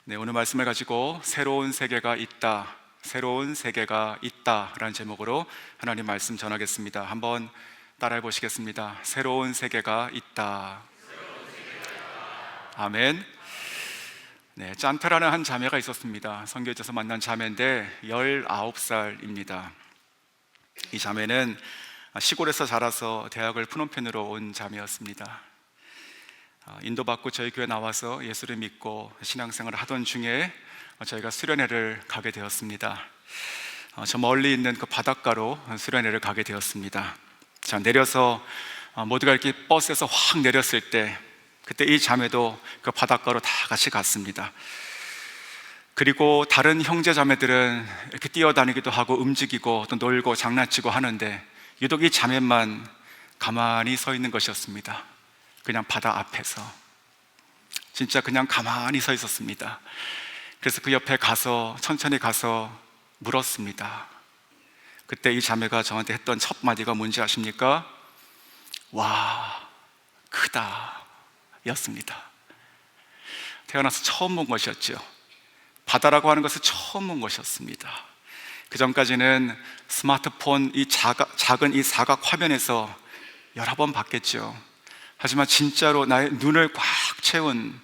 네, 오늘 말씀을 가지고 새로운 세계가 있다, 새로운 세계가 있다 라는 제목으로 하나님 말씀 전하겠습니다. 한번 따라해 보시겠습니다. 새로운 세계가 있다. 아멘. 네, 짠타라는 한 자매가 있었습니다. 선교에서 만난 자매인데 19살입니다. 이 자매는 시골에서 자라서 대학을 프놈펜으로 온 자매였습니다. 인도받고 저희 교회 나와서 예수를 믿고 신앙생활을 하던 중에 저희가 수련회를 가게 되었습니다. 저 멀리 있는 그 바닷가로 수련회를 가게 되었습니다. 자, 내려서 모두가 이렇게 버스에서 확 내렸을 때, 그때 이 자매도 그 바닷가로 다 같이 갔습니다. 그리고 다른 형제 자매들은 이렇게 뛰어다니기도 하고 움직이고 또 놀고 장난치고 하는데, 유독 이 자매만 가만히 서 있는 것이었습니다. 그냥 바다 앞에서 진짜 그냥 가만히 서 있었습니다. 그래서 그 옆에 가서 천천히 가서 물었습니다. 그때 이 자매가 저한테 했던 첫 마디가 뭔지 아십니까? 와, 크다 였습니다. 태어나서 처음 본 것이었죠. 바다라고 하는 것을 처음 본 것이었습니다. 그 전까지는 스마트폰 이 작은 이 사각 화면에서 여러 번 봤겠죠. 하지만 진짜로 나의 눈을 꽉 채운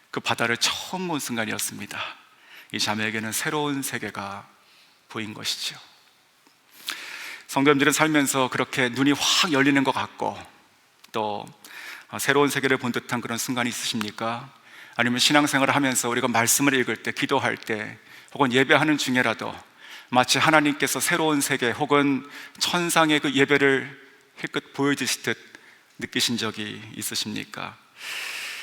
그 바다를 처음 본 순간이었습니다. 이 자매에게는 새로운 세계가 보인 것이죠. 성도님들은 살면서 그렇게 눈이 확 열리는 것 같고 또 새로운 세계를 본 듯한 그런 순간이 있으십니까? 아니면 신앙생활을 하면서 우리가 말씀을 읽을 때, 기도할 때, 혹은 예배하는 중에라도 마치 하나님께서 새로운 세계 혹은 천상의 그 예배를 힐끗 보여주시듯 느끼신 적이 있으십니까?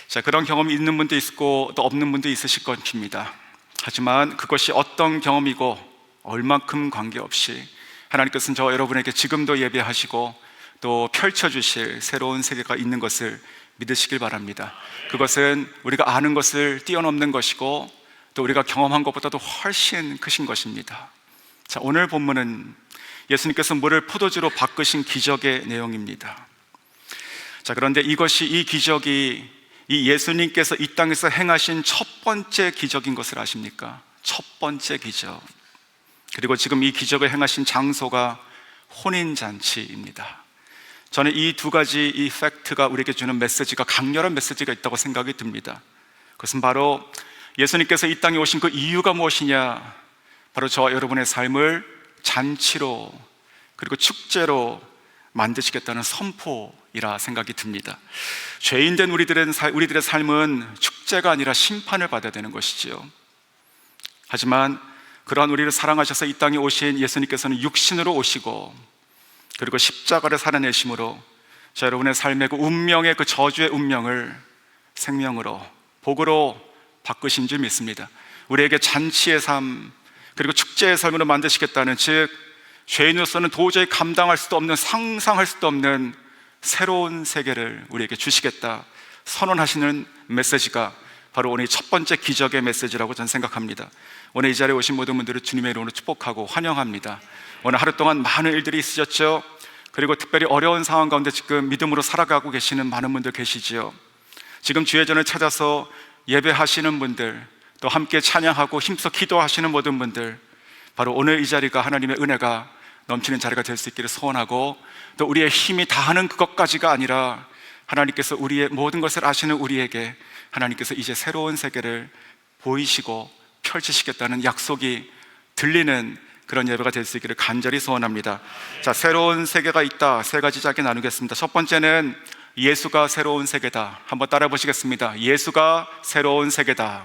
자, 그런 경험이 있는 분도 있고 또 없는 분도 있으실 것입니다. 하지만 그것이 어떤 경험이고 얼만큼 관계없이 하나님께서는 저와 여러분에게 지금도 예배하시고 또 펼쳐주실 새로운 세계가 있는 것을 믿으시길 바랍니다. 그것은 우리가 아는 것을 뛰어넘는 것이고 또 우리가 경험한 것보다도 훨씬 크신 것입니다. 자, 오늘 본문은 예수님께서 물을 포도주로 바꾸신 기적의 내용입니다. 자, 그런데 이 기적이 이 예수님께서 이 땅에서 행하신 첫 번째 기적인 것을 아십니까? 첫 번째 기적. 그리고 지금 이 기적을 행하신 장소가 혼인잔치입니다. 저는 이 두 가지 이 팩트가 우리에게 주는 메시지가 강렬한 메시지가 있다고 생각이 듭니다. 그것은 바로 예수님께서 이 땅에 오신 그 이유가 무엇이냐? 바로 저와 여러분의 삶을 잔치로 그리고 축제로 만드시겠다는 선포이라 생각이 듭니다. 죄인된 우리들의 삶은 축제가 아니라 심판을 받아야 되는 것이지요. 하지만 그러한 우리를 사랑하셔서 이 땅에 오신 예수님께서는 육신으로 오시고 그리고 십자가를 살아내심으로 자, 여러분의 삶의 그 운명의 그 저주의 운명을 생명으로 복으로 바꾸신 줄 믿습니다. 우리에게 잔치의 삶 그리고 축제의 삶으로 만드시겠다는, 즉 죄인으로서는 도저히 감당할 수도 없는, 상상할 수도 없는 새로운 세계를 우리에게 주시겠다 선언하시는 메시지가 바로 오늘 첫 번째 기적의 메시지라고 저는 생각합니다. 오늘 이 자리에 오신 모든 분들을 주님의 이름으로 축복하고 환영합니다. 오늘 하루 동안 많은 일들이 있으셨죠. 그리고 특별히 어려운 상황 가운데 지금 믿음으로 살아가고 계시는 많은 분들 계시지요. 지금 주의 전을 찾아서 예배하시는 분들, 또 함께 찬양하고 힘써 기도하시는 모든 분들, 바로 오늘 이 자리가 하나님의 은혜가 넘치는 자리가 될 수 있기를 소원하고, 또 우리의 힘이 다하는 그것까지가 아니라 하나님께서 우리의 모든 것을 아시는 우리에게 하나님께서 이제 새로운 세계를 보이시고 펼치시겠다는 약속이 들리는 그런 예배가 될 수 있기를 간절히 소원합니다. 자, 새로운 세계가 있다. 세 가지 짧게 나누겠습니다. 첫 번째는 예수가 새로운 세계다. 한번 따라 보시겠습니다. 예수가 새로운 세계다.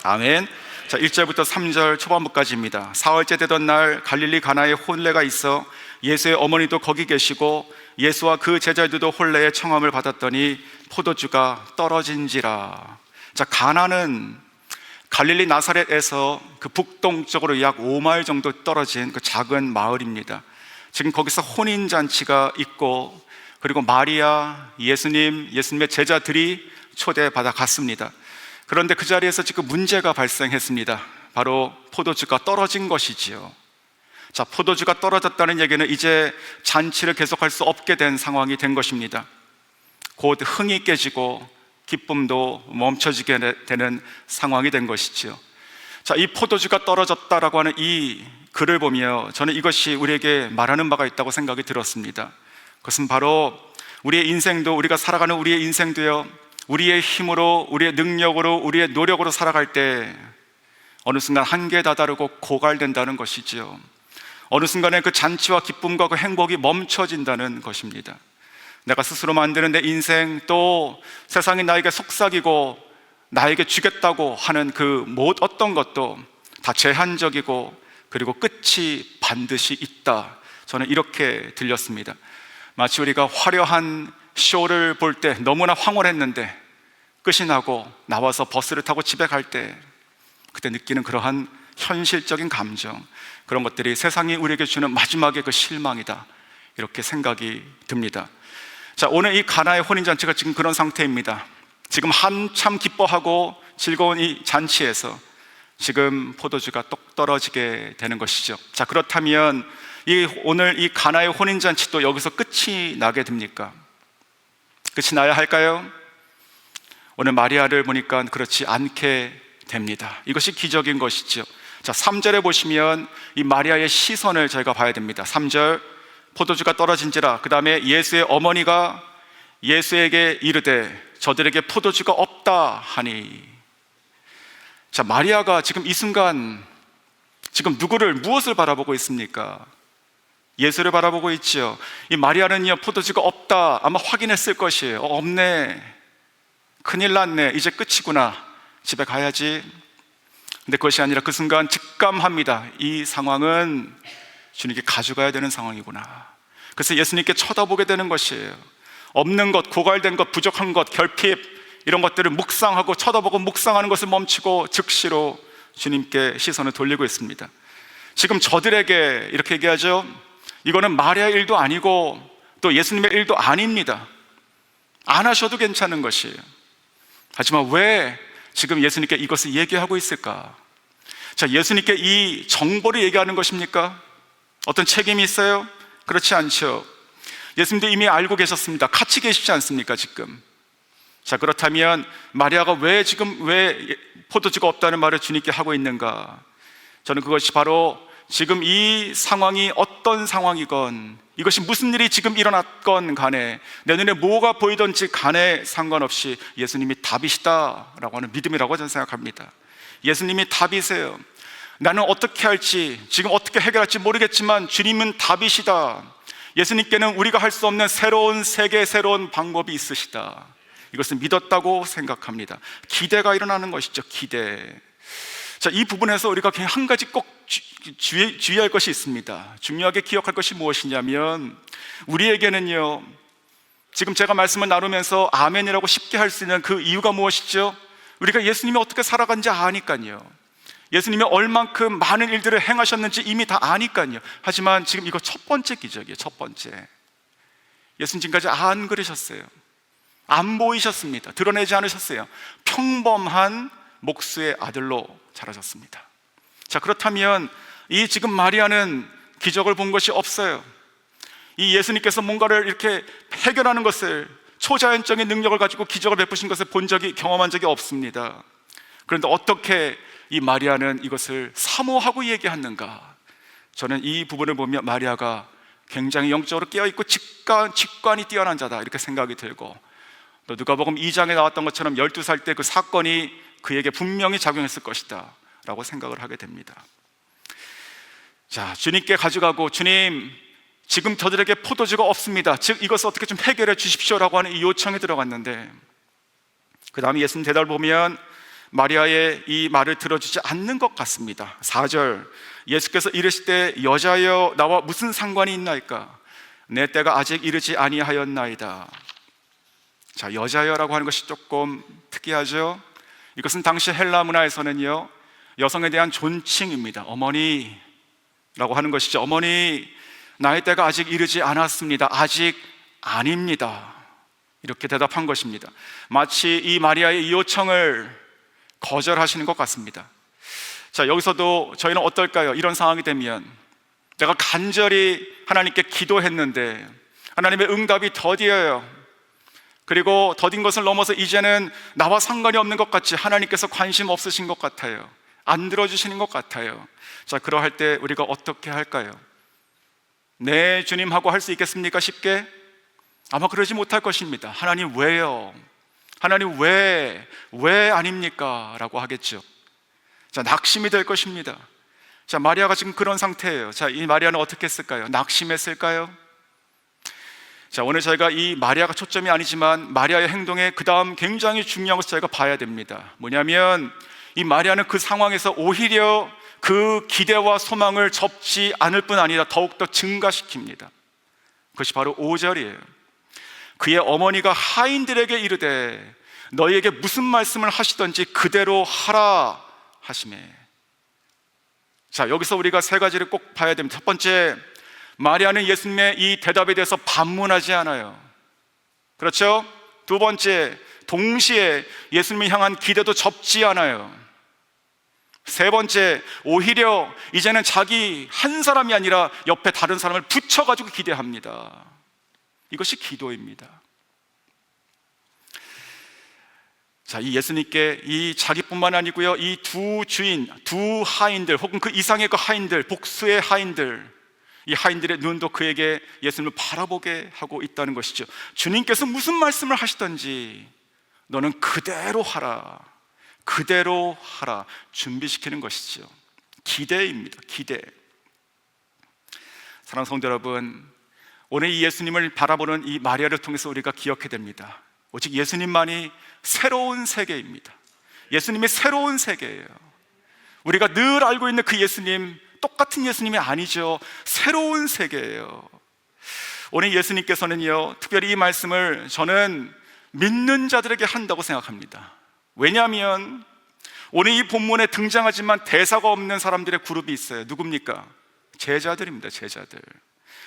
아멘. 자, 1절부터 3절 초반부까지입니다. 사흘째 되던 날 갈릴리 가나에 혼례가 있어 예수의 어머니도 거기 계시고 예수와 그 제자들도 혼례의 청함을 받았더니 포도주가 떨어진지라. 자, 가나는 갈릴리 나사렛에서 그 북동쪽으로 약 5마일 정도 떨어진 그 작은 마을입니다. 지금 거기서 혼인잔치가 있고, 그리고 마리아, 예수님의 제자들이 초대받아 갔습니다. 그런데 그 자리에서 지금 문제가 발생했습니다. 바로 포도주가 떨어진 것이지요. 자, 포도주가 떨어졌다는 얘기는 이제 잔치를 계속할 수 없게 된 상황이 된 것입니다. 곧 흥이 깨지고 기쁨도 멈춰지게 되는 상황이 된 것이지요. 자, 이 포도주가 떨어졌다라고 하는 이 글을 보며 저는 이것이 우리에게 말하는 바가 있다고 생각이 들었습니다. 그것은 바로 우리의 인생도, 우리가 살아가는 우리의 인생도요, 우리의 힘으로, 우리의 능력으로, 우리의 노력으로 살아갈 때 어느 순간 한계에 다다르고 고갈된다는 것이지요. 어느 순간에 그 잔치와 기쁨과 그 행복이 멈춰진다는 것입니다. 내가 스스로 만드는 내 인생, 또 세상이 나에게 속삭이고 나에게 주겠다고 하는 그 어떤 것도 다 제한적이고 그리고 끝이 반드시 있다. 저는 이렇게 들렸습니다. 마치 우리가 화려한 쇼를 볼 때 너무나 황홀했는데 끝이 나고 나와서 버스를 타고 집에 갈 때 그때 느끼는 그러한 현실적인 감정, 그런 것들이 세상이 우리에게 주는 마지막의 그 실망이다, 이렇게 생각이 듭니다. 자, 오늘 이 가나의 혼인잔치가 지금 그런 상태입니다. 지금 한참 기뻐하고 즐거운 이 잔치에서 지금 포도주가 똑 떨어지게 되는 것이죠. 자, 그렇다면 오늘 이 가나의 혼인잔치도 여기서 끝이 나게 됩니까? 끝이 나야 할까요? 오늘 마리아를 보니까 그렇지 않게 됩니다. 이것이 기적인 것이죠. 자, 3절에 보시면 이 마리아의 시선을 저희가 봐야 됩니다. 3절, 포도주가 떨어진지라, 그 다음에 예수의 어머니가 예수에게 이르되 저들에게 포도주가 없다 하니. 자, 마리아가 지금 이 순간 지금 무엇을 바라보고 있습니까? 예수를 바라보고 있죠. 이 마리아는요, 포도주가 없다 아마 확인했을 것이에요. 없네, 큰일 났네, 이제 끝이구나, 집에 가야지. 근데 그것이 아니라 그 순간 직감합니다. 이 상황은 주님께 가져가야 되는 상황이구나. 그래서 예수님께 쳐다보게 되는 것이에요. 없는 것, 고갈된 것, 부족한 것, 결핍, 이런 것들을 묵상하고 쳐다보고 묵상하는 것을 멈추고 즉시로 주님께 시선을 돌리고 있습니다. 지금 저들에게 이렇게 얘기하죠. 이거는 마리아의 일도 아니고 또 예수님의 일도 아닙니다. 안 하셔도 괜찮은 것이에요. 하지만 왜 지금 예수님께 이것을 얘기하고 있을까? 자, 예수님께 이 정보를 얘기하는 것입니까? 어떤 책임이 있어요? 그렇지 않죠. 예수님도 이미 알고 계셨습니다. 같이 계시지 않습니까, 지금? 자, 그렇다면 마리아가 왜 포도주가 없다는 말을 주님께 하고 있는가? 저는 그것이 바로 지금 이 상황이 어떤 상황이건, 이것이 무슨 일이 지금 일어났건 간에, 내 눈에 뭐가 보이든지 간에 상관없이 예수님이 답이시다라고 하는 믿음이라고 저는 생각합니다. 예수님이 답이세요. 나는 어떻게 할지, 지금 어떻게 해결할지 모르겠지만 주님은 답이시다. 예수님께는 우리가 할 수 없는 새로운 세계, 새로운 방법이 있으시다. 이것을 믿었다고 생각합니다. 기대가 일어나는 것이죠. 기대. 자, 이 부분에서 우리가 그냥 한 가지 꼭 주의할 것이 있습니다. 중요하게 기억할 것이 무엇이냐면, 우리에게는요, 지금 제가 말씀을 나누면서 아멘이라고 쉽게 할 수 있는 그 이유가 무엇이죠? 우리가 예수님이 어떻게 살아간지 아니까요. 예수님이 얼만큼 많은 일들을 행하셨는지 이미 다 아니까요. 하지만 지금 이거 첫 번째 기적이에요. 첫 번째. 예수님 지금까지 안 그러셨어요. 안 보이셨습니다. 드러내지 않으셨어요. 평범한 목수의 아들로 자라셨습니다. 자, 그렇다면 이 지금 마리아는 기적을 본 것이 없어요. 이 예수님께서 뭔가를 이렇게 해결하는 것을, 초자연적인 능력을 가지고 기적을 베푸신 것을 경험한 적이 없습니다. 그런데 어떻게 이 마리아는 이것을 사모하고 얘기하는가? 저는 이 부분을 보면 마리아가 굉장히 영적으로 깨어있고 직관이 뛰어난 자다, 이렇게 생각이 들고, 또 누가복음 2장에 나왔던 것처럼 12살 때 그 사건이 그에게 분명히 작용했을 것이다 라고 생각을 하게 됩니다. 자, 주님께 가져가고, 주님, 지금 저들에게 포도주가 없습니다, 즉 이것을 어떻게 좀 해결해 주십시오라고 하는 이 요청이 들어갔는데, 그 다음에 예수님 대답을 보면 마리아의 이 말을 들어주지 않는 것 같습니다. 4절, 예수께서 이르실 때 여자여 나와 무슨 상관이 있나이까? 내 때가 아직 이르지 아니하였나이다. 자, 여자여라고 하는 것이 조금 특이하죠. 이것은 당시 헬라 문화에서는요, 여성에 대한 존칭입니다. 어머니라고 하는 것이죠. 어머니, 나의 때가 아직 이르지 않았습니다. 아직 아닙니다. 이렇게 대답한 것입니다. 마치 이 마리아의 이 요청을 거절하시는 것 같습니다. 자, 여기서도 저희는 어떨까요? 이런 상황이 되면 내가 간절히 하나님께 기도했는데 하나님의 응답이 더디어요. 그리고 더딘 것을 넘어서 이제는 나와 상관이 없는 것 같이 하나님께서 관심 없으신 것 같아요. 안 들어주시는 것 같아요. 자, 그러할 때 우리가 어떻게 할까요? 네, 주님 하고 할 수 있겠습니까? 쉽게? 아마 그러지 못할 것입니다. 하나님 왜요? 하나님 왜 아닙니까? 라고 하겠죠. 자, 낙심이 될 것입니다. 자, 마리아가 지금 그런 상태예요. 자, 이 마리아는 어떻게 했을까요? 낙심했을까요? 자, 오늘 저희가 이 마리아가 초점이 아니지만 마리아의 행동에 그 다음 굉장히 중요한 것을 저희가 봐야 됩니다. 뭐냐면 이 마리아는 그 상황에서 오히려 그 기대와 소망을 접지 않을 뿐 아니라 더욱더 증가시킵니다. 그것이 바로 5절이에요. 그의 어머니가 하인들에게 이르되 너희에게 무슨 말씀을 하시던지 그대로 하라 하시매. 자, 여기서 우리가 세 가지를 꼭 봐야 됩니다. 첫 번째, 마리아는 예수님의 이 대답에 대해서 반문하지 않아요. 그렇죠? 두 번째, 동시에 예수님을 향한 기대도 접지 않아요. 세 번째, 오히려 이제는 자기 한 사람이 아니라 옆에 다른 사람을 붙여가지고 기대합니다. 이것이 기도입니다. 자, 이 예수님께 이 자기뿐만 아니고요, 이 두 주인, 두 하인들 혹은 그 이상의 그 하인들, 복수의 하인들, 이 하인들의 눈도 그에게 예수님을 바라보게 하고 있다는 것이죠. 주님께서 무슨 말씀을 하시던지 너는 그대로 하라, 그대로 하라 준비시키는 것이죠. 기대입니다. 기대. 사랑하는 성도 여러분, 오늘 이 예수님을 바라보는 이 마리아를 통해서 우리가 기억해야 됩니다. 오직 예수님만이 새로운 세계입니다. 예수님이 새로운 세계예요. 우리가 늘 알고 있는 그 예수님, 똑같은 예수님이 아니죠. 새로운 세계예요. 오늘 예수님께서는요, 특별히 이 말씀을 저는 믿는 자들에게 한다고 생각합니다. 왜냐하면 오늘 이 본문에 등장하지만 대사가 없는 사람들의 그룹이 있어요. 누굽니까? 제자들입니다. 제자들.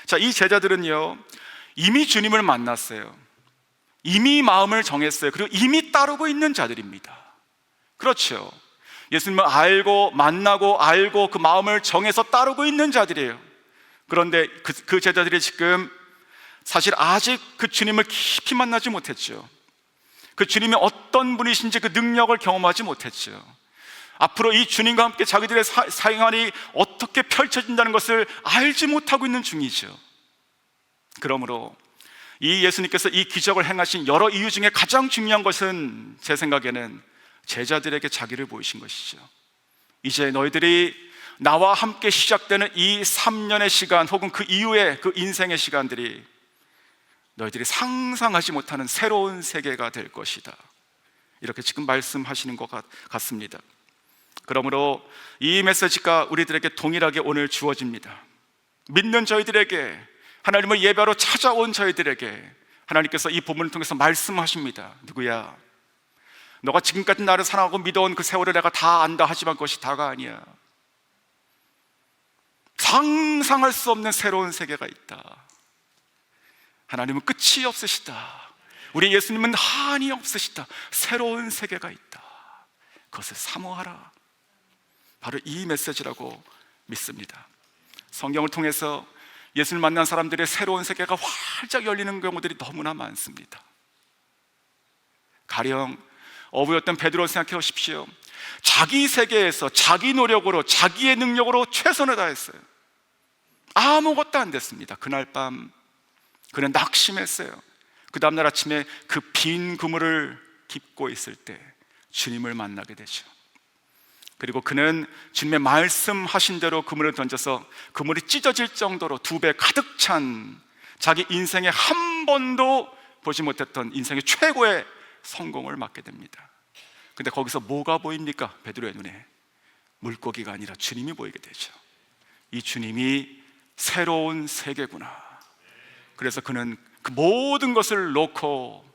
자, 이 제자들은요, 이미 주님을 만났어요. 이미 마음을 정했어요. 그리고 이미 따르고 있는 자들입니다. 그렇죠. 예수님을 알고 만나고 알고 그 마음을 정해서 따르고 있는 자들이에요. 그런데 그 제자들이 지금 사실 아직 그 주님을 깊이 만나지 못했죠. 그 주님이 어떤 분이신지 그 능력을 경험하지 못했죠. 앞으로 이 주님과 함께 자기들의 생활이 어떻게 펼쳐진다는 것을 알지 못하고 있는 중이죠. 그러므로 이 예수님께서 이 기적을 행하신 여러 이유 중에 가장 중요한 것은 제 생각에는 제자들에게 자기를 보이신 것이죠. 이제 너희들이 나와 함께 시작되는 이 3년의 시간 혹은 그 이후의 그 인생의 시간들이 너희들이 상상하지 못하는 새로운 세계가 될 것이다, 이렇게 지금 말씀하시는 것 같습니다. 그러므로 이 메시지가 우리들에게 동일하게 오늘 주어집니다. 믿는 저희들에게, 하나님을 예배하러 찾아온 저희들에게 하나님께서 이 본문을 통해서 말씀하십니다. 누구야? 너가 지금까지 나를 사랑하고 믿어온 그 세월을 내가 다 안다 하지만 그것이 다가 아니야. 상상할 수 없는 새로운 세계가 있다. 하나님은 끝이 없으시다. 우리 예수님은 한이 없으시다. 새로운 세계가 있다. 그것을 사모하라. 바로 이 메시지라고 믿습니다. 성경을 통해서 예수를 만난 사람들의 새로운 세계가 활짝 열리는 경우들이 너무나 많습니다. 가령 어부였던 베드로를 생각해 보십시오. 자기 세계에서 자기 노력으로 자기의 능력으로 최선을 다했어요. 아무것도 안 됐습니다. 그날 밤 그는 낙심했어요. 그 다음날 아침에 그 빈 그물을 깁고 있을 때 주님을 만나게 되죠. 그리고 그는 주님의 말씀하신 대로 그물을 던져서 그물이 찢어질 정도로 2배 가득 찬 자기 인생에 한 번도 보지 못했던 인생의 최고의 성공을 맞게 됩니다. 근데 거기서 뭐가 보입니까? 베드로의 눈에 물고기가 아니라 주님이 보이게 되죠. 이 주님이 새로운 세계구나. 그래서 그는 그 모든 것을 놓고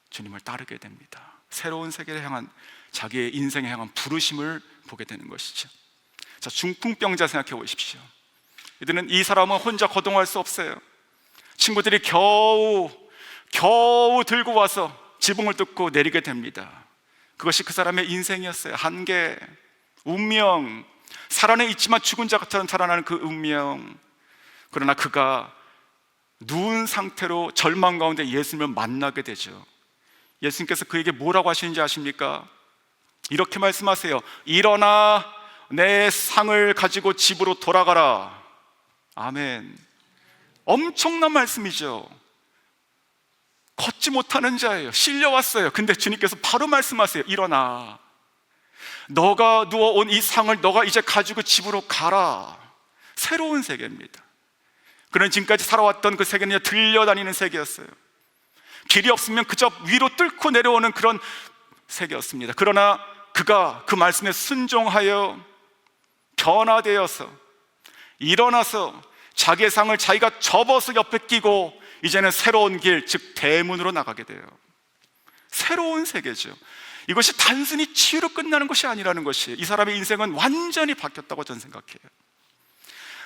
주님을 따르게 됩니다. 새로운 세계를 향한, 자기의 인생에 향한 부르심을 보게 되는 것이죠. 자, 중풍병자 생각해 보십시오. 이들은, 이 사람은 혼자 거동할 수 없어요. 친구들이 겨우 들고 와서 지붕을 뚫고 내리게 됩니다. 그것이 그 사람의 인생이었어요. 한계, 운명, 살아는 있지만 죽은 자처럼 살아나는 그 운명. 그러나 그가 누운 상태로 절망 가운데 예수님을 만나게 되죠. 예수님께서 그에게 뭐라고 하시는지 아십니까? 이렇게 말씀하세요. 일어나 내 상을 가지고 집으로 돌아가라. 아멘. 엄청난 말씀이죠. 걷지 못하는 자예요. 실려왔어요. 근데 주님께서 바로 말씀하세요. 일어나, 너가 누워온 이 상을 너가 이제 가지고 집으로 가라. 새로운 세계입니다. 그는 지금까지 살아왔던 그 세계는 들려다니는 세계였어요. 길이 없으면 그저 위로 뚫고 내려오는 그런 세계였습니다. 그러나 그가 그 말씀에 순종하여 변화되어서 일어나서 자기의 상을 자기가 접어서 옆에 끼고 이제는 새로운 길, 즉 대문으로 나가게 돼요. 새로운 세계죠. 이것이 단순히 치유로 끝나는 것이 아니라는 것이, 이 사람의 인생은 완전히 바뀌었다고 저는 생각해요.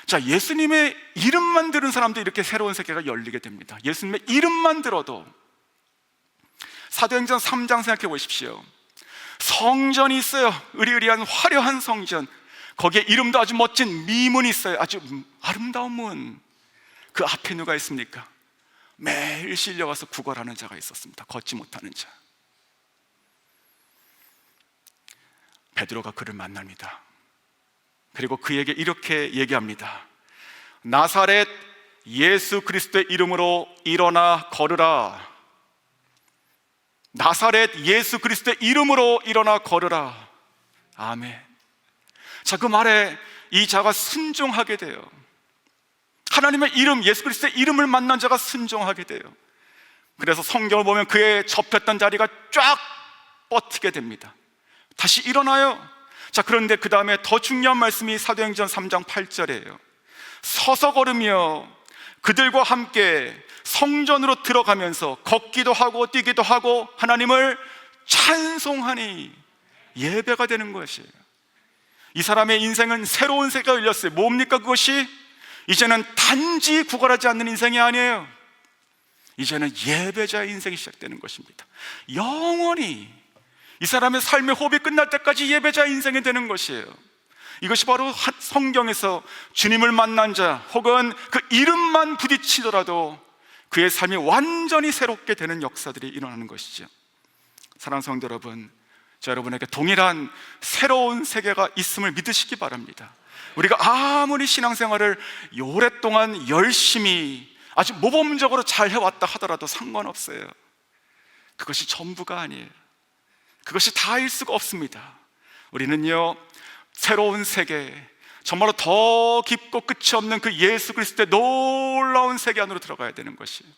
자, 예수님의 이름만 들은 사람도 이렇게 새로운 세계가 열리게 됩니다. 예수님의 이름만 들어도. 사도행전 3장 생각해 보십시오. 성전이 있어요. 으리으리한 화려한 성전. 거기에 이름도 아주 멋진 미문이 있어요. 아주 아름다운 문. 그 앞에 누가 있습니까? 매일 실려와서 구걸하는 자가 있었습니다. 걷지 못하는 자. 베드로가 그를 만납니다. 그리고 그에게 이렇게 얘기합니다. 나사렛 예수 그리스도의 이름으로 일어나 걸으라. 나사렛 예수 그리스도의 이름으로 일어나 걸으라. 아멘. 자, 그 말에 이 자가 순종하게 돼요. 하나님의 이름, 예수 그리스도의 이름을 만난 자가 순종하게 돼요. 그래서 성경을 보면 그의 접혔던 자리가 쫙 뻗히게 됩니다. 다시 일어나요. 자, 그런데 그 다음에 더 중요한 말씀이 사도행전 3장 8절이에요. 서서 걸으며 그들과 함께 성전으로 들어가면서 걷기도 하고 뛰기도 하고 하나님을 찬송하니, 예배가 되는 것이에요. 이 사람의 인생은 새로운 세계가 열렸어요. 뭡니까 그것이? 이제는 단지 구걸하지 않는 인생이 아니에요. 이제는 예배자의 인생이 시작되는 것입니다. 영원히 이 사람의 삶의 호흡이 끝날 때까지 예배자의 인생이 되는 것이에요. 이것이 바로 성경에서 주님을 만난 자, 혹은 그 이름만 부딪히더라도 그의 삶이 완전히 새롭게 되는 역사들이 일어나는 것이죠. 사랑하는 성도 여러분, 저 여러분에게 동일한 새로운 세계가 있음을 믿으시기 바랍니다. 우리가 아무리 신앙생활을 오랫동안 열심히 아주 모범적으로 잘 해왔다 하더라도 상관없어요. 그것이 전부가 아니에요. 그것이 다일 수가 없습니다. 우리는요, 새로운 세계, 정말로 더 깊고 끝이 없는 그 예수 그리스도의 놀라운 세계 안으로 들어가야 되는 것이에요.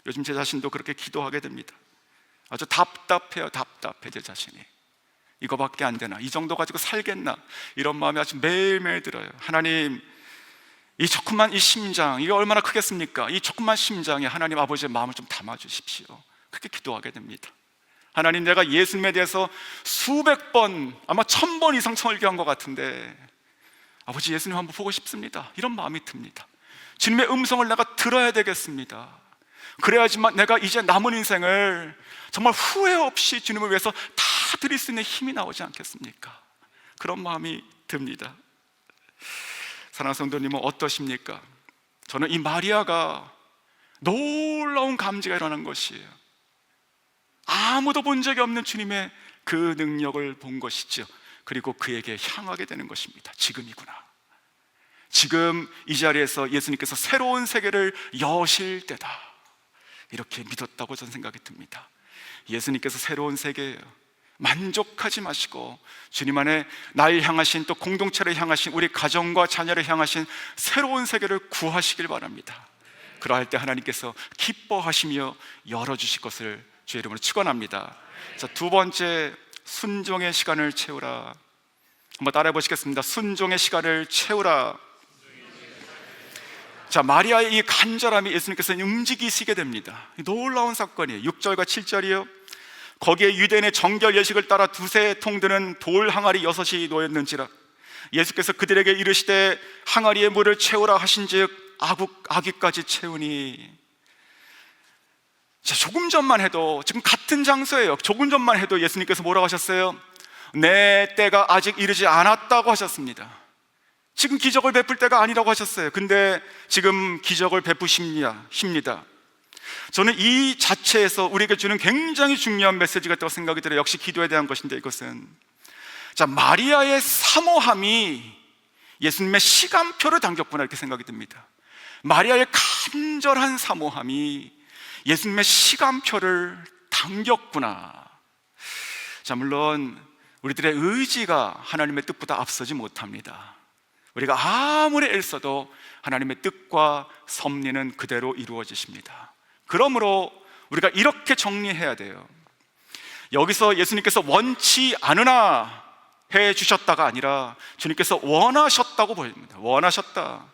요즘 제 자신도 그렇게 기도하게 됩니다. 아주 답답해요. 답답해, 제 자신이. 이거밖에 안 되나? 이 정도 가지고 살겠나? 이런 마음이 아주 매일매일 들어요. 하나님, 이 조그만 이 심장, 이게 얼마나 크겠습니까? 이 조그만 심장에 하나님 아버지의 마음을 좀 담아주십시오. 그렇게 기도하게 됩니다. 하나님, 내가 예수님에 대해서 수백 번, 아마 1000번 이상 설교한 것 같은데 아버지, 예수님 한번 보고 싶습니다. 이런 마음이 듭니다. 주님의 음성을 내가 들어야 되겠습니다. 그래야지만 내가 이제 남은 인생을 정말 후회 없이 주님을 위해서 다 드릴 수 있는 힘이 나오지 않겠습니까? 그런 마음이 듭니다. 사랑하는 성도님은 어떠십니까? 저는 이 마리아가 놀라운 감지가 일어난 것이에요. 아무도 본 적이 없는 주님의 그 능력을 본 것이죠. 그리고 그에게 향하게 되는 것입니다. 지금이구나. 지금 이 자리에서 예수님께서 새로운 세계를 여실 때다. 이렇게 믿었다고 저는 생각이 듭니다. 예수님께서 새로운 세계예요. 만족하지 마시고 주님 안에 날 향하신, 또 공동체를 향하신, 우리 가정과 자녀를 향하신 새로운 세계를 구하시길 바랍니다. 그러할 때 하나님께서 기뻐하시며 열어주실 것을 주의 이름으로 축원합니다. 자, 두 번째, 순종의 시간을 채우라. 한번 따라해 보시겠습니다. 순종의 시간을 채우라. 자, 마리아의 이 간절함이 예수님께서 움직이시게 됩니다. 놀라운 사건이에요. 6절과 7절이요. 거기에 유대인의 정결 예식을 따라 두세 통 드는 돌 항아리 6이 놓였는지라. 예수께서 그들에게 이르시되 항아리에 물을 채우라 하신즉 아귀까지 채우니. 자, 조금 전만 해도, 지금 같은 장소예요. 조금 전만 해도 예수님께서 뭐라고 하셨어요? 내 때가 아직 이르지 않았다고 하셨습니다. 지금 기적을 베풀 때가 아니라고 하셨어요. 근데 지금 기적을 베푸십니다. 저는 이 자체에서 우리에게 주는 굉장히 중요한 메시지가 있다고 생각이 들어요. 역시 기도에 대한 것인데, 이것은 마리아의 사모함이 예수님의 시간표를 당겼구나, 이렇게 생각이 듭니다. 마리아의 간절한 사모함이 예수님의 시간표를 당겼구나. 물론 우리들의 의지가 하나님의 뜻보다 앞서지 못합니다. 우리가 아무리 애써도 하나님의 뜻과 섭리는 그대로 이루어지십니다. 그러므로 우리가 이렇게 정리해야 돼요. 여기서 예수님께서 원치 않으나 해 주셨다가 아니라 주님께서 원하셨다고 보입니다. 원하셨다.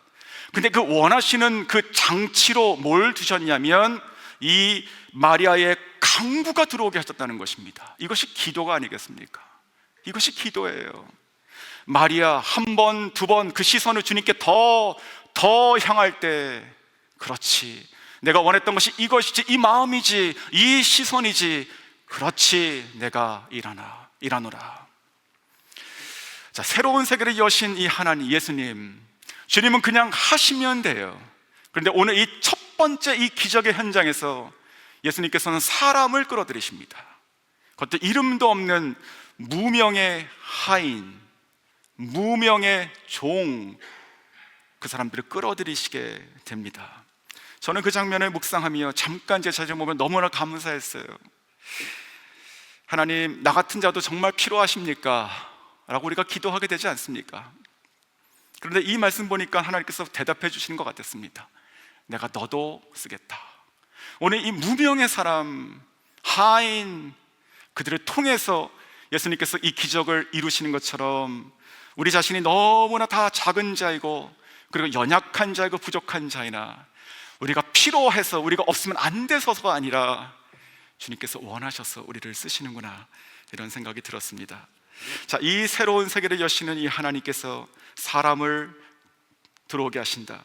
근데 그 원하시는 그 장치로 뭘 두셨냐면 이 마리아의 강구가 들어오게 하셨다는 것입니다. 이것이 기도가 아니겠습니까? 이것이 기도예요. 마리아 한 번, 두 번 그 시선을 주님께 더 향할 때, 그렇지, 내가 원했던 것이 이것이지, 이 마음이지, 이 시선이지, 그렇지, 내가 일하노라. 새로운 세계를 여신 이 하나님, 예수님, 주님은 그냥 하시면 돼요. 그런데 오늘 이 첫 번째 이 기적의 현장에서 예수님께서는 사람을 끌어들이십니다. 그것도 이름도 없는 무명의 하인, 무명의 종, 그 사람들을 끌어들이시게 됩니다. 저는 그 장면을 묵상하며 잠깐 제 자신을 보면 너무나 감사했어요. 하나님, 나 같은 자도 정말 필요하십니까? 라고 우리가 기도하게 되지 않습니까? 그런데 이 말씀 보니까 하나님께서 대답해 주시는 것 같았습니다. 내가 너도 쓰겠다. 오늘 이 무명의 사람, 하인, 그들을 통해서 예수님께서 이 기적을 이루시는 것처럼 우리 자신이 너무나 다 작은 자이고, 그리고 연약한 자이고 부족한 자이나 우리가 필요해서, 우리가 없으면 안 돼서가 아니라 주님께서 원하셔서 우리를 쓰시는구나, 이런 생각이 들었습니다. 이 새로운 세계를 여시는 이 하나님께서 사람을 들어오게 하신다.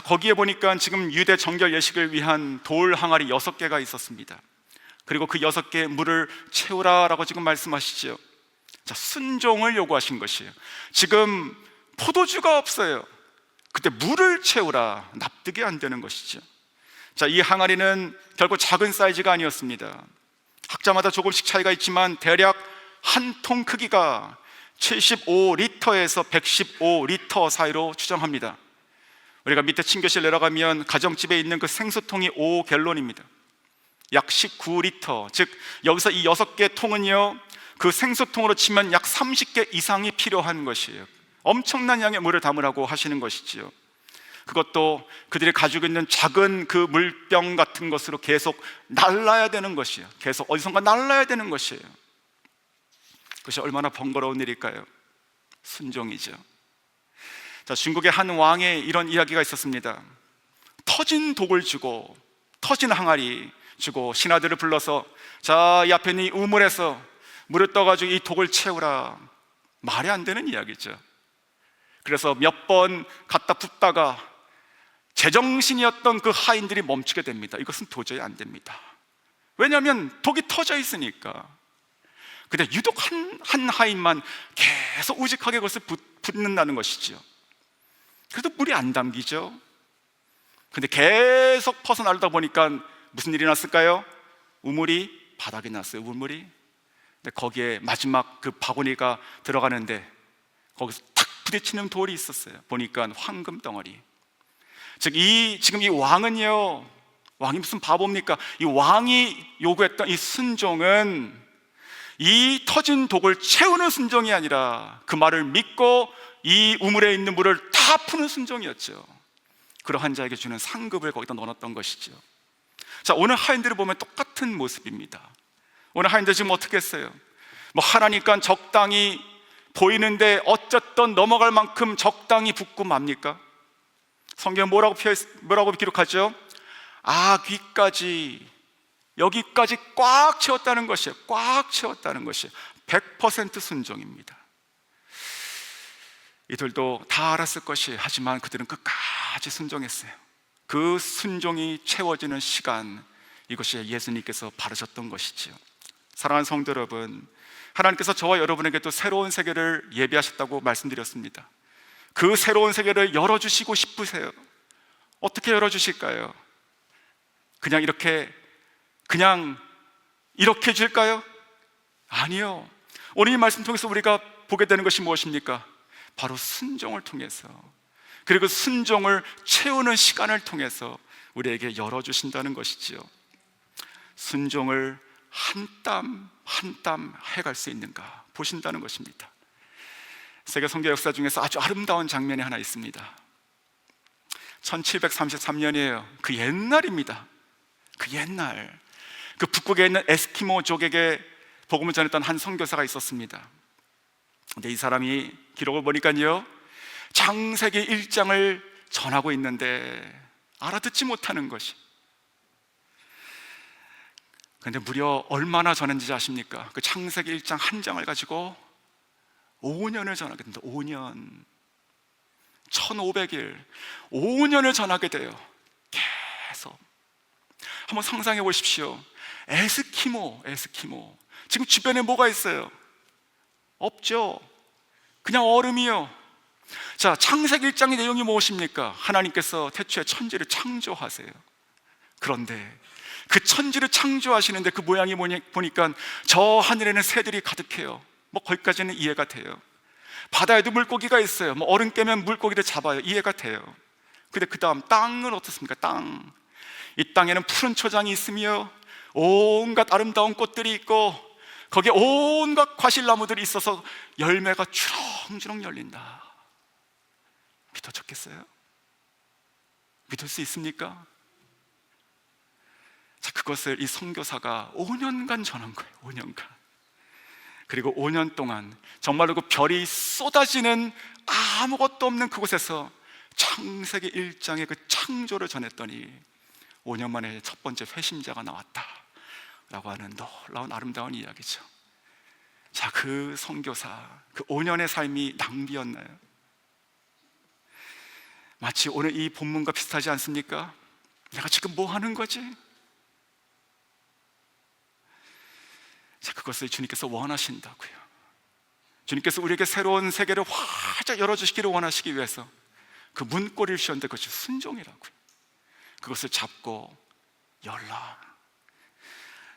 거기에 보니까 지금 유대 정결 예식을 위한 돌 항아리 6개가 있었습니다. 그리고 그 6개의 물을 채우라라고 지금 말씀하시죠. 순종을 요구하신 것이에요. 지금 포도주가 없어요. 그때 물을 채우라, 납득이 안 되는 것이죠. 이 항아리는 결코 작은 사이즈가 아니었습니다. 학자마다 조금씩 차이가 있지만 대략 한 통 크기가 75리터에서 115리터 사이로 추정합니다. 우리가 밑에 친교실 내려가면 가정집에 있는 그 생수통이 5갤론입니다. 약 19리터, 즉 여기서 이 6개 통은요, 그 생수통으로 치면 약 30개 이상이 필요한 것이에요. 엄청난 양의 물을 담으라고 하시는 것이지요. 그것도 그들이 가지고 있는 작은 그 물병 같은 것으로 계속 날라야 되는 것이에요. 계속 어디선가 날라야 되는 것이에요. 그것이 얼마나 번거로운 일일까요? 순종이죠. 중국의 한 왕의 이런 이야기가 있었습니다. 터진 독을 주고, 터진 항아리 주고 신하들을 불러서 이 앞에 있는 이 우물에서 물을 떠가지고 이 독을 채우라. 말이 안 되는 이야기죠. 그래서 몇 번 갖다 붓다가 제정신이었던 그 하인들이 멈추게 됩니다. 이것은 도저히 안 됩니다. 왜냐하면 독이 터져 있으니까. 근데 유독 한 하인만 계속 우직하게 그것을 붓는다는 것이죠. 그래도 물이 안 담기죠. 근데 계속 퍼져나르다 보니까 무슨 일이 났을까요? 우물이 바닥에 났어요. 우물이. 근데 거기에 마지막 그 바구니가 들어가는데 거기서 탁 부딪히는 돌이 있었어요. 보니까 황금 덩어리. 즉 지금 이 왕은요, 왕이 무슨 바보입니까? 이 왕이 요구했던 이 순종은 이 터진 독을 채우는 순종이 아니라 그 말을 믿고 이 우물에 있는 물을 다 푸는 순종이었죠. 그러한 자에게 주는 상급을 거기다 넣어놨던 것이죠. 오늘 하인들을 보면 똑같은 모습입니다. 오늘 하인들 지금 어떻게 했어요? 하나니까 적당히 보이는데 어쨌든 넘어갈 만큼 적당히 붓고 맙니까? 성경 뭐라고 기록하죠? 귀까지, 여기까지 꽉 채웠다는 것이에요. 꽉 채웠다는 것이에요. 100% 순종입니다. 이들도 다 알았을 것이에요. 하지만 그들은 끝까지 순종했어요. 그 순종이 채워지는 시간, 이것이 예수님께서 바르셨던 것이지요. 사랑하는 성도 여러분, 하나님께서 저와 여러분에게도 새로운 세계를 예비하셨다고 말씀드렸습니다. 그 새로운 세계를 열어주시고 싶으세요. 어떻게 열어주실까요? 그냥 이렇게 해줄까요? 아니요. 오늘 이 말씀 통해서 우리가 보게 되는 것이 무엇입니까? 바로 순종을 통해서, 그리고 순종을 채우는 시간을 통해서 우리에게 열어주신다는 것이지요. 순종을 한 땀 한 땀 해갈 수 있는가 보신다는 것입니다. 세계 선교 역사 중에서 아주 아름다운 장면이 하나 있습니다. 1733년이에요. 그 옛날입니다. 그 옛날, 그 북극에 있는 에스키모족에게 복음을 전했던 한 선교사가 있었습니다. 근데 이 사람이 기록을 보니까요, 창세기 1장을 전하고 있는데 알아듣지 못하는 것이, 그런데 무려 얼마나 전했는지 아십니까? 그 창세기 1장 한 장을 가지고 5년을 전하게 됩니다. 5년, 1500일 5년을 전하게 돼요. 계속. 한번 상상해 보십시오. 에스키모. 지금 주변에 뭐가 있어요? 없죠. 그냥 얼음이요. 자, 창세기 1장의 내용이 무엇입니까? 하나님께서 태초에 천지를 창조하세요. 그런데 그 천지를 창조하시는데 그 모양이 보니까 저 하늘에는 새들이 가득해요. 뭐 거기까지는 이해가 돼요. 바다에도 물고기가 있어요. 뭐 얼음 깨면 물고기를 잡아요. 이해가 돼요. 근데 그 다음 땅은 어떻습니까? 땅. 이 땅에는 푸른 초장이 있으며 온갖 아름다운 꽃들이 있고 거기에 온갖 과실나무들이 있어서 열매가 주렁주렁 열린다. 믿어졌겠어요? 믿을 수 있습니까? 자, 그것을 이 선교사가 5년간 전한 거예요. 5년간. 그리고 5년 동안 정말로 그 별이 쏟아지는 아무것도 없는 그곳에서 창세기 1장의 그 창조를 전했더니 5년 만에 첫 번째 회심자가 나왔다 라고 하는 놀라운 아름다운 이야기죠. 자, 그 선교사, 그 5년의 삶이 낭비였나요? 마치 오늘 이 본문과 비슷하지 않습니까? 내가 지금 뭐 하는 거지? 자, 그것을 주님께서 원하신다고요. 주님께서 우리에게 새로운 세계를 활짝 열어주시기를 원하시기 위해서 그 문고리를 주셨는데 그것이 순종이라고요. 그것을 잡고 열라.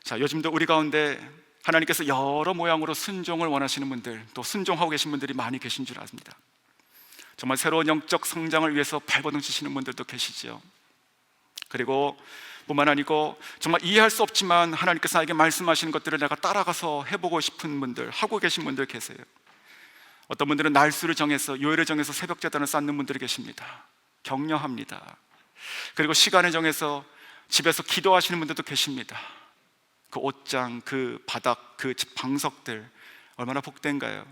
자, 요즘도 우리 가운데 하나님께서 여러 모양으로 순종을 원하시는 분들, 또 순종하고 계신 분들이 많이 계신 줄 압니다. 정말 새로운 영적 성장을 위해서 발버둥 치시는 분들도 계시죠. 그리고 뿐만 아니고 정말 이해할 수 없지만 하나님께서 나에게 말씀하시는 것들을 내가 따라가서 해보고 싶은 분들, 하고 계신 분들 계세요. 어떤 분들은 날수를 정해서, 요일을 정해서 새벽 제단을 쌓는 분들이 계십니다. 격려합니다. 그리고 시간을 정해서 집에서 기도하시는 분들도 계십니다. 그 옷장, 그 바닥, 그 방석들 얼마나 복된가요?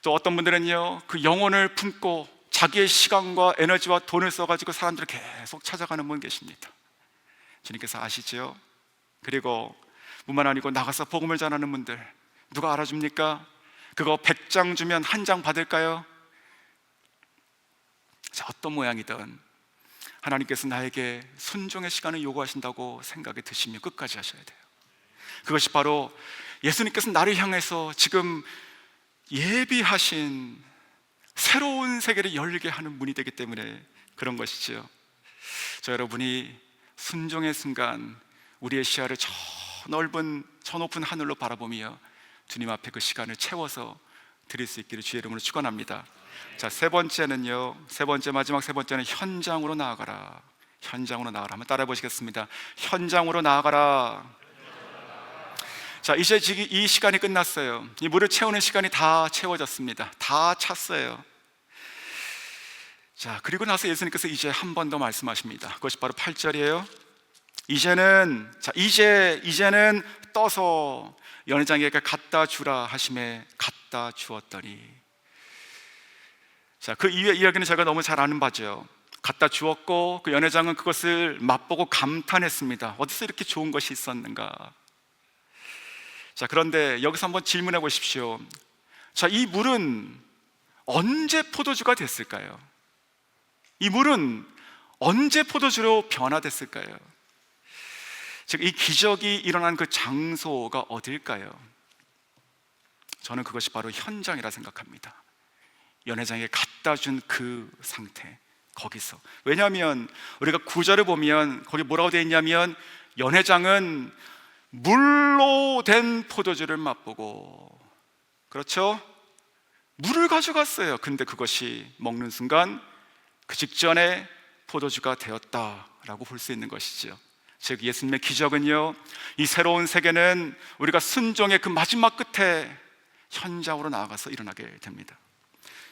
또 어떤 분들은요, 그 영혼을 품고 자기의 시간과 에너지와 돈을 써가지고 사람들을 계속 찾아가는 분 계십니다. 주님께서 아시죠? 그리고 뿐만 아니고 나가서 복음을 전하는 분들, 누가 알아줍니까? 그거 100장 주면 한 장 받을까요? 자, 어떤 모양이든 하나님께서 나에게 순종의 시간을 요구하신다고 생각이 드시면 끝까지 하셔야 돼요. 그것이 바로 예수님께서 나를 향해서 지금 예비하신 새로운 세계를 열게 하는 문이 되기 때문에 그런 것이죠. 저 여러분이 순종의 순간 우리의 시야를 저 높은 하늘로 바라보며 주님 앞에 그 시간을 채워서 드릴 수 있기를 주의 이름으로 축원합니다. 자, 마지막 세 번째는 현장으로 나아가라. 현장으로 나아가라. 한번 따라해 보시겠습니다. 현장으로 나아가라. 자, 이제 이 시간이 끝났어요. 이 물을 채우는 시간이 다 채워졌습니다. 다 찼어요. 자, 그리고 나서 예수님께서 이제 한 번 더 말씀하십니다. 그것이 바로 8절이에요. 이제는 떠서 연회장에게 갖다 주라 하심에 갖다 주었더니, 자, 그 이후의 이야기는 제가 너무 잘 아는 바죠. 갖다 주었고 그 연회장은 그것을 맛보고 감탄했습니다. 어디서 이렇게 좋은 것이 있었는가? 자, 그런데 여기서 한번 질문해 보십시오. 자, 이 물은 언제 포도주가 됐을까요? 이 물은 언제 포도주로 변화됐을까요? 즉, 이 기적이 일어난 그 장소가 어딜까요? 저는 그것이 바로 현장이라 생각합니다. 연회장에 갖다 준 그 상태, 거기서. 왜냐하면 우리가 구절을 보면 거기 뭐라고 되어 있냐면, 연회장은 물로 된 포도주를 맛보고, 그렇죠? 물을 가져갔어요. 근데 그것이 먹는 순간 그 직전에 포도주가 되었다라고 볼 수 있는 것이죠. 즉 예수님의 기적은요, 이 새로운 세계는 우리가 순종의 그 마지막 끝에 현장으로 나아가서 일어나게 됩니다.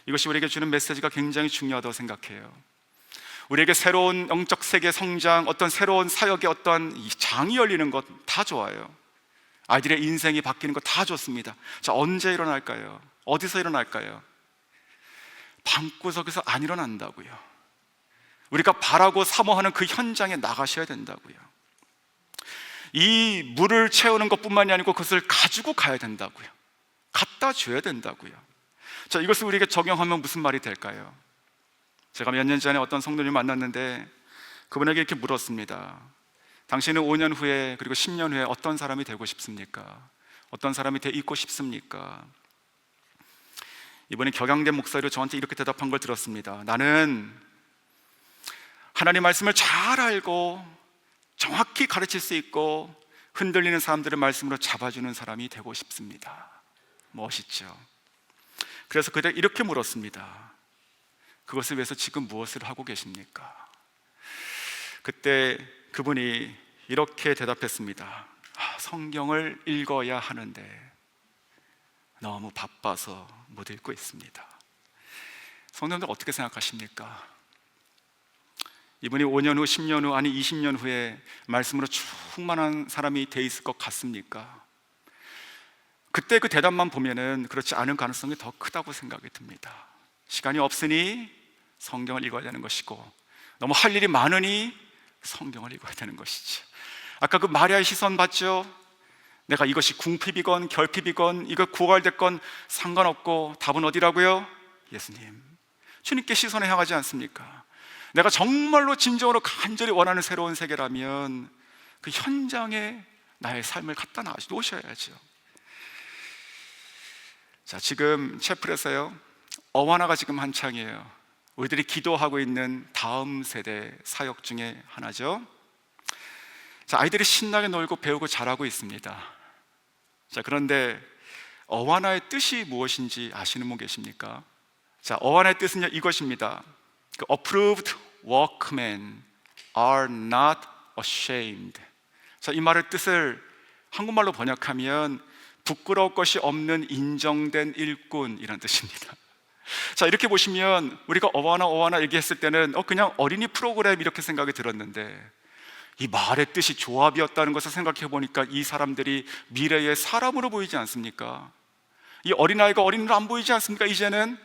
이것이 우리에게 주는 메시지가 굉장히 중요하다고 생각해요. 우리에게 새로운 영적 세계 성장, 어떤 새로운 사역의 어떤 이 장이 열리는 것 다 좋아요. 아이들의 인생이 바뀌는 것 다 좋습니다. 자, 언제 일어날까요? 어디서 일어날까요? 방구석에서 안 일어난다고요. 우리가 바라고 사모하는 그 현장에 나가셔야 된다고요. 이 물을 채우는 것뿐만이 아니고 그것을 가지고 가야 된다고요. 갖다 줘야 된다고요. 자, 이것을 우리에게 적용하면 무슨 말이 될까요? 제가 몇 년 전에 어떤 성도님을 만났는데 그분에게 이렇게 물었습니다. 당신은 5년 후에 그리고 10년 후에 어떤 사람이 되고 싶습니까? 어떤 사람이 돼 있고 싶습니까? 이번에 격양된 목사로 저한테 이렇게 대답한 걸 들었습니다. 나는 하나님 말씀을 잘 알고 정확히 가르칠 수 있고 흔들리는 사람들의 말씀으로 잡아주는 사람이 되고 싶습니다. 멋있죠? 그래서 그때 이렇게 물었습니다. 그것을 위해서 지금 무엇을 하고 계십니까? 그때 그분이 이렇게 대답했습니다. 성경을 읽어야 하는데 너무 바빠서 못 읽고 있습니다. 성도님들 어떻게 생각하십니까? 이분이 5년 후, 10년 후, 아니 20년 후에 말씀으로 충만한 사람이 돼 있을 것 같습니까? 그때 그 대답만 보면은 그렇지 않은 가능성이 더 크다고 생각이 듭니다. 시간이 없으니 성경을 읽어야 되는 것이고, 너무 할 일이 많으니 성경을 읽어야 되는 것이지. 아까 그 마리아의 시선 봤죠? 내가 이것이 궁핍이건 결핍이건 이거 고갈됐건 상관없고 답은 어디라고요? 예수님, 주님께 시선을 향하지 않습니까? 내가 정말로 진정으로 간절히 원하는 새로운 세계라면 그 현장에 나의 삶을 갖다 놓으셔야죠. 자, 지금 채플에서요, 어와나가 지금 한창이에요. 우리들이 기도하고 있는 다음 세대 사역 중에 하나죠. 자, 아이들이 신나게 놀고 배우고 잘하고 있습니다. 자, 그런데 어와나의 뜻이 무엇인지 아시는 분 계십니까? 자, 어와나의 뜻은요, 이것입니다. 그 approved workmen are not ashamed. 자, 이 말의 뜻을 한국말로 번역하면 부끄러울 것이 없는 인정된 일꾼이라는 뜻입니다. 자, 이렇게 보시면 우리가 어와나 얘기했을 때는 그냥 어린이 프로그램 이렇게 생각이 들었는데, 이 말의 뜻이 조합이었다는 것을 생각해 보니까 이 사람들이 미래의 사람으로 보이지 않습니까? 이 어린아이가 어린이로 안 보이지 않습니까? 이제는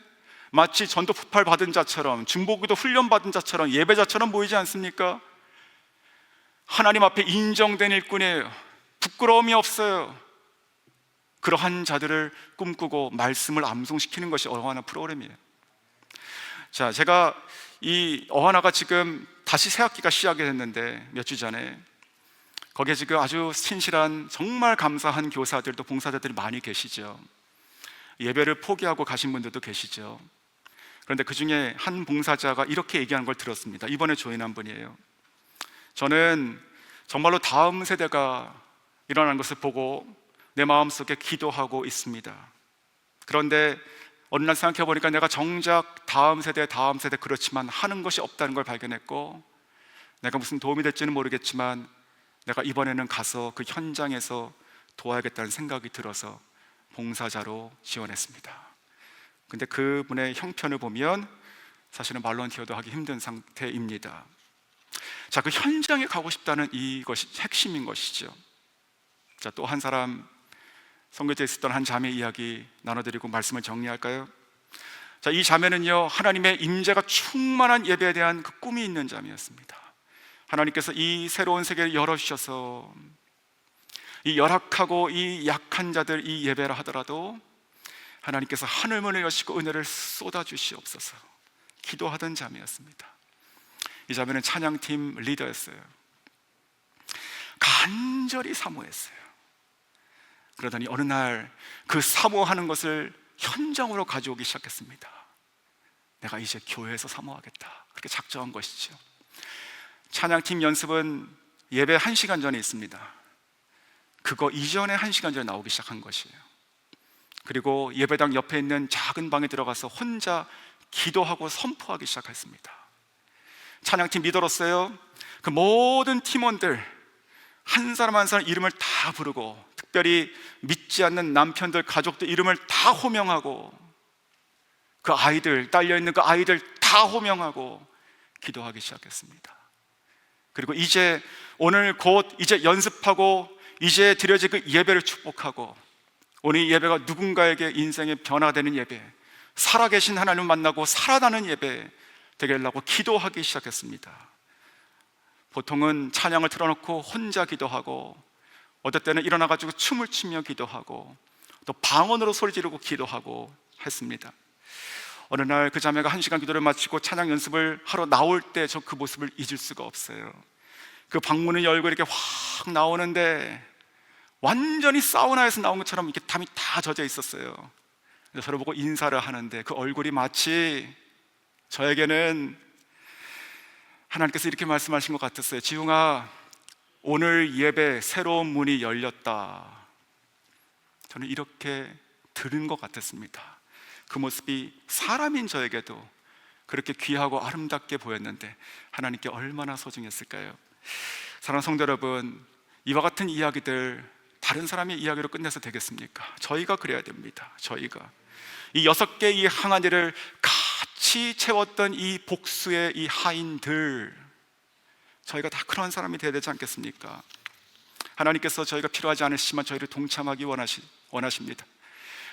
마치 전도 폭발 받은 자처럼, 중보기도 훈련 받은 자처럼, 예배자처럼 보이지 않습니까? 하나님 앞에 인정된 일꾼이에요. 부끄러움이 없어요. 그러한 자들을 꿈꾸고 말씀을 암송시키는 것이 어하나 프로그램이에요. 자, 제가 이 어하나가 지금 다시 새 학기가 시작이 됐는데 몇 주 전에 거기에 지금 아주 신실한 정말 감사한 교사들도 봉사자들이 많이 계시죠. 예배를 포기하고 가신 분들도 계시죠. 그런데 그 중에 한 봉사자가 이렇게 얘기하는 걸 들었습니다. 이번에 조인한 분이에요. 저는 정말로 다음 세대가 일어나는 것을 보고 내 마음속에 기도하고 있습니다. 그런데 어느 날 생각해 보니까 내가 정작 다음 세대 그렇지만 하는 것이 없다는 걸 발견했고, 내가 무슨 도움이 될지는 모르겠지만 내가 이번에는 가서 그 현장에서 도와야겠다는 생각이 들어서 봉사자로 지원했습니다. 근데 그분의 형편을 보면 사실은 말론티어도 하기 힘든 상태입니다. 자, 그 현장에 가고 싶다는 이것이 핵심인 것이죠. 자, 또 한 사람, 선교지에 있었던 한 자매 이야기 나눠드리고 말씀을 정리할까요? 자, 이 자매는요, 하나님의 임재가 충만한 예배에 대한 그 꿈이 있는 자매였습니다. 하나님께서 이 새로운 세계를 열어주셔서 이 열악하고 이 약한 자들 이 예배라 하더라도 하나님께서 하늘문을 여시고 은혜를 쏟아주시옵소서 기도하던 자매였습니다. 이 자매는 찬양팀 리더였어요. 간절히 사모했어요. 그러더니 어느 날 그 사모하는 것을 현장으로 가져오기 시작했습니다. 내가 이제 교회에서 사모하겠다, 그렇게 작정한 것이죠. 찬양팀 연습은 예배 1시간 전에 있습니다. 그거 이전에 1시간 전에 나오기 시작한 것이에요. 그리고 예배당 옆에 있는 작은 방에 들어가서 혼자 기도하고 선포하기 시작했습니다. 찬양팀 리더로서요, 그 모든 팀원들 한 사람 한 사람 이름을 다 부르고, 특별히 믿지 않는 남편들, 가족들 이름을 다 호명하고, 그 아이들, 딸려있는 그 아이들 다 호명하고 기도하기 시작했습니다. 그리고 이제 오늘 곧 이제 연습하고 이제 드려질 그 예배를 축복하고, 오늘 이 예배가 누군가에게 인생의 변화되는 예배, 살아계신 하나님을 만나고 살아나는 예배 되게 하려고 기도하기 시작했습니다. 보통은 찬양을 틀어놓고 혼자 기도하고, 어떨 때는 일어나가지고 춤을 추며 기도하고, 또 방언으로 소리 지르고 기도하고 했습니다. 어느 날 그 자매가 1시간 기도를 마치고 찬양 연습을 하러 나올 때 저 그 모습을 잊을 수가 없어요. 그 방문을 열고 이렇게 확 나오는데 완전히 사우나에서 나온 것처럼 이렇게 땀이 다 젖어 있었어요. 그래서 저를 보고 인사를 하는데 그 얼굴이 마치 저에게는 하나님께서 이렇게 말씀하신 것 같았어요. 지웅아, 오늘 예배 새로운 문이 열렸다. 저는 이렇게 들은 것 같았습니다. 그 모습이 사람인 저에게도 그렇게 귀하고 아름답게 보였는데 하나님께 얼마나 소중했을까요? 사랑하는 성도 여러분, 이와 같은 이야기들 다른 사람의 이야기로 끝내서 되겠습니까? 저희가 그래야 됩니다. 저희가 이 6개의 이 항아리를 같이 채웠던 이 복수의 이 하인들, 저희가 다 그런 사람이 되어야 되지 않겠습니까? 하나님께서 저희가 필요하지 않으시지만 저희를 동참하기 원하십니다.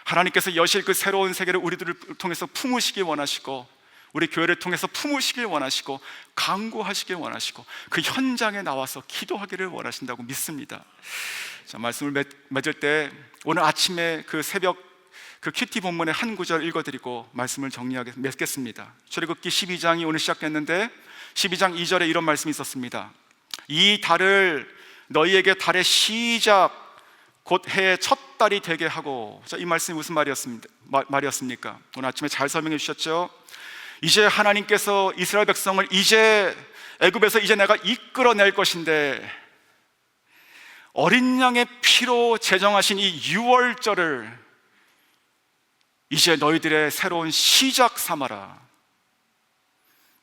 하나님께서 여실 그 새로운 세계를 우리들을 통해서 품으시기 원하시고, 우리 교회를 통해서 품으시길 원하시고, 강구하시길 원하시고, 그 현장에 나와서 기도하기를 원하신다고 믿습니다. 자, 말씀을 맺을 때 오늘 아침에 그 새벽 그 큐티 본문의 한 구절 읽어드리고 말씀을 정리하게 맺겠습니다. 출애굽기 12장이 오늘 시작됐는데 12장 2절에 이런 말씀이 있었습니다. 이 달을 너희에게 달의 시작 곧 해의 첫 달이 되게 하고. 자, 이 말씀이 무슨 말이었습니까? 오늘 아침에 잘 설명해 주셨죠? 이제 하나님께서 이스라엘 백성을 이제 애굽에서 이제 내가 이끌어낼 것인데, 어린 양의 피로 제정하신 이 6월절을 이제 너희들의 새로운 시작 삼아라.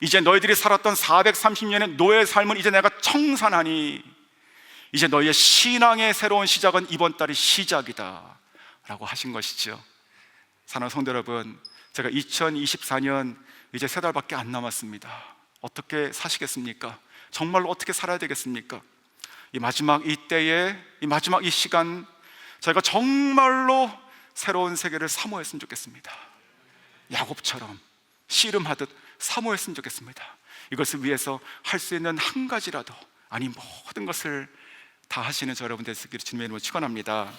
이제 너희들이 살았던 430년의 노예의 삶을 이제 내가 청산하니 이제 너희의 신앙의 새로운 시작은 이번 달이 시작이다 라고 하신 것이죠. 사랑하는 성도 여러분, 제가 2024년 이제 3달밖에 안 남았습니다. 어떻게 사시겠습니까? 정말로 어떻게 살아야 되겠습니까? 이 마지막 이 때에, 이 마지막 이 시간, 저희가 정말로 새로운 세계를 사모했으면 좋겠습니다. 야곱처럼 씨름하듯 사모했으면 좋겠습니다. 이것을 위해서 할 수 있는 한 가지라도, 아니 모든 것을 다 하시는 저 여러분 되시기를 주님의 이름으로 축원합니다.